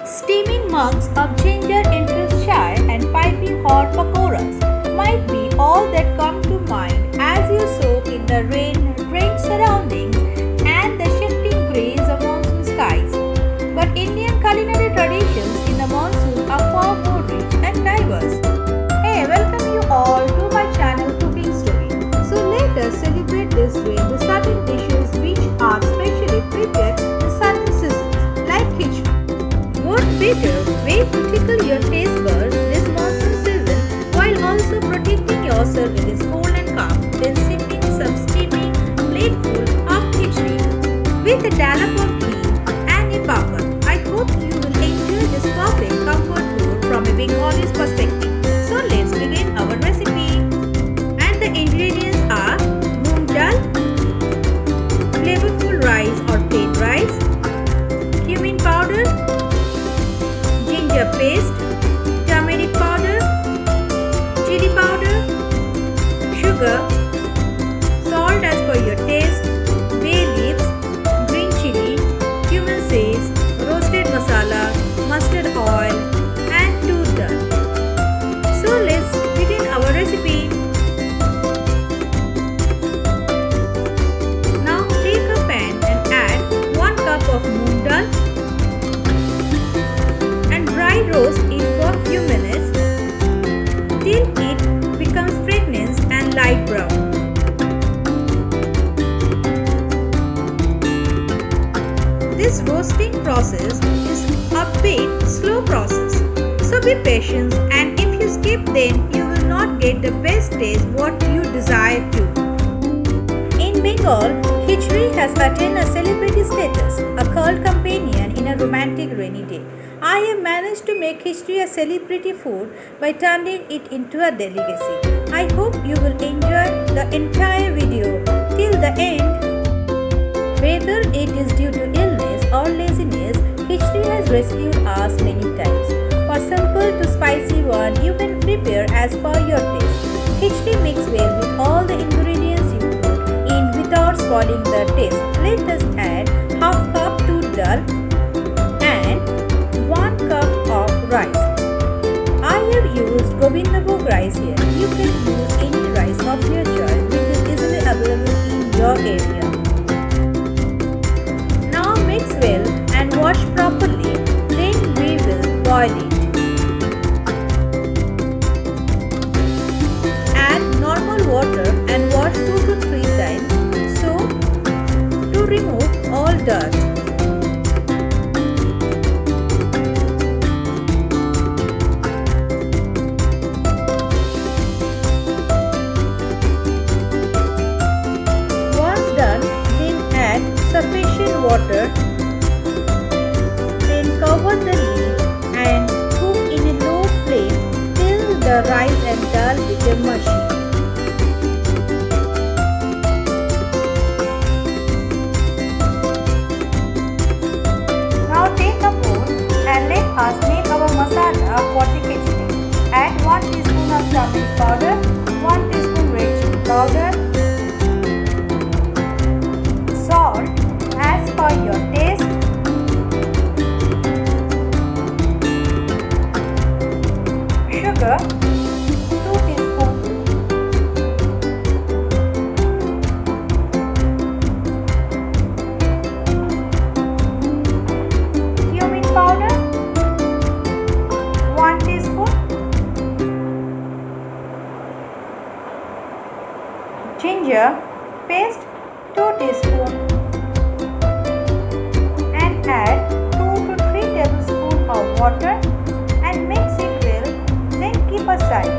Steaming mugs of ginger-infused chai and piping hot pakoras might be all that come to mind as you soak in the rain-drenched surroundings and the shifting grays of monsoon skies. But Indian culinary traditions in the monsoon are far more rich and diverse. Hey, welcome you all to my channel Cooking Story. So let us celebrate this rain with certain dishes which are specially prepared in certain seasons like khichdi. What better way to tickle your taste buds this monsoon season while also protecting yourself in this cold and calm than sipping some steaming plateful of khichdi with a dollop of ghee and a papad. I hope you will enjoy this perfect comfort food from a Bengali's perspective. So let's begin our recipe. And the ingredients are Moong Dal, flavorful rice or plain rice, Cumin Powder, ginger paste, turmeric powder, chili powder, sugar, salt as per your taste, bay leaves, green chili, cumin seeds, roasted masala, mustard oil and toor dal. So let's begin our recipe. Now take a pan and add 1 cup of moong dal. Dry roast it for a few minutes till it becomes fragrant and light brown. This roasting process is a bit slow process, so be patient, and if you skip then you will not get the best taste what you desire to. In Bengal, khichdi has attained a celebrity status, a cult companion in a romantic rainy day. I have managed to make khichdi a celebrity food by turning it into a delicacy. I hope you will enjoy the entire video till the end. Whether it is due to illness or laziness, khichdi has rescued us many times. For simple to spicy one, you can prepare as per your taste. Khichdi mix well with all the ingredients you put in without spoiling the taste. Let us add half cup toor dal and 1 cup of rice. I have used Govindo Bhog rice here. You can use any rice of your choice which is easily available in your area. Now mix well and wash properly, then we will boil it. Add normal water and wash 2 to 3 times to remove all dirt. Sufficient water, then cover the lid and cook in a low flame till the rice and dal become mushy. Now take a bowl and let us make our masala for the khichdi. Add 1 teaspoon of turmeric powder, 1 teaspoon red chilli powder, salt as per your taste, sugar 2 teaspoons, cumin powder 1 teaspoon, ginger paste 2 teaspoons. Add 2 to 3 tablespoons of water and mix it well, then keep aside.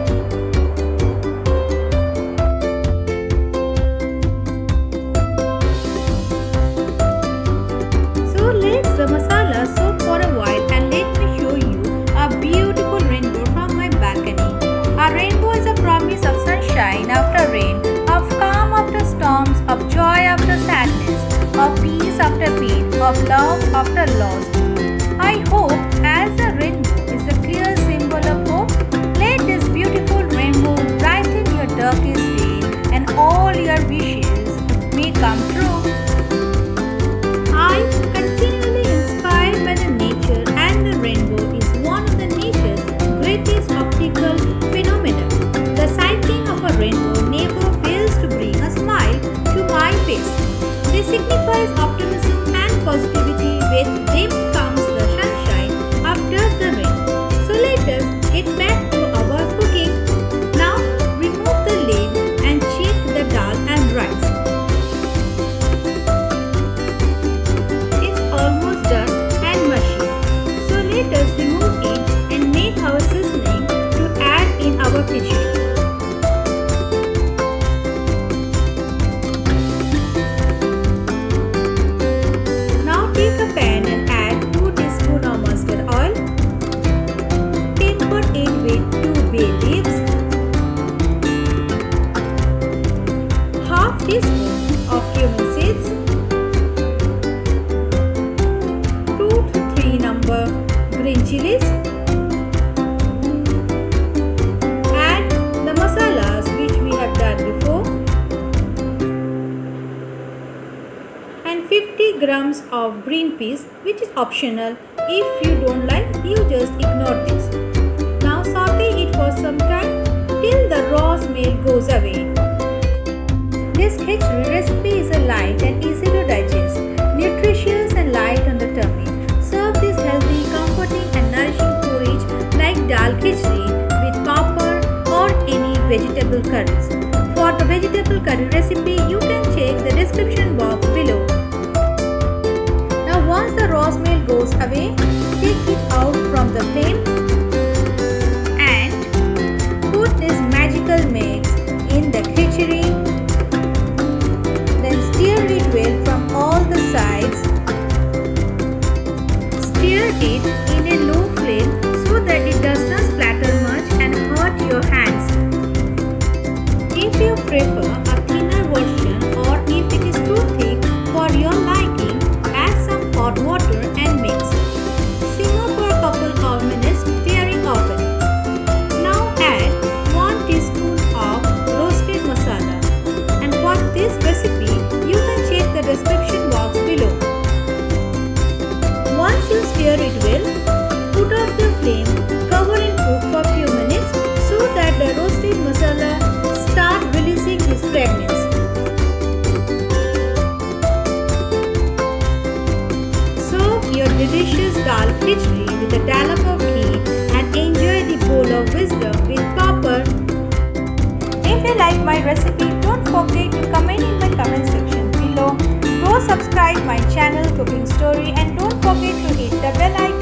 So let the masala soak for a while and let me show you a beautiful rainbow from my balcony. A rainbow is a promise of sunshine after rain, of calm after storms, of joy after sadness, of peace after pain, of love after loss. green chilies. Add the masalas which we have done before. And 50 grams of green peas, which is optional. If you don't like, you just ignore this. Now saute it for some time till the raw smell goes away. This khichdi recipe is a light and easy to digest, nutritious and light on the tummy. Serve this healthy, comforting and nourishing porridge like Dal Khichdi with papar or any vegetable curries. For the vegetable curry recipe, you can check the description box below. Now once the raw smell goes away, take it out from the flame and put this magical mix in the khichdi. Then stir it well from all the sides. Stir it in a low flame so that it does not splatter much and hurt your hands. If you prefer a thinner version or if it is too thick for your liking, add some hot water and mix. Simmer for a couple of minutes, stirring often. Now add 1 teaspoon of roasted masala. And for this recipe, you can check the description box below. Once you stir it well, put off the flame, cover and cook for a few minutes so that the roasted masala start releasing its fragrance. Serve your delicious Dal Khichdi with a dollop of ghee and enjoy the bowl of wisdom with papar. If you like my recipe, don't forget to comment in my comment section below. Go subscribe my channel Cooking Story and don't forget to hit the bell icon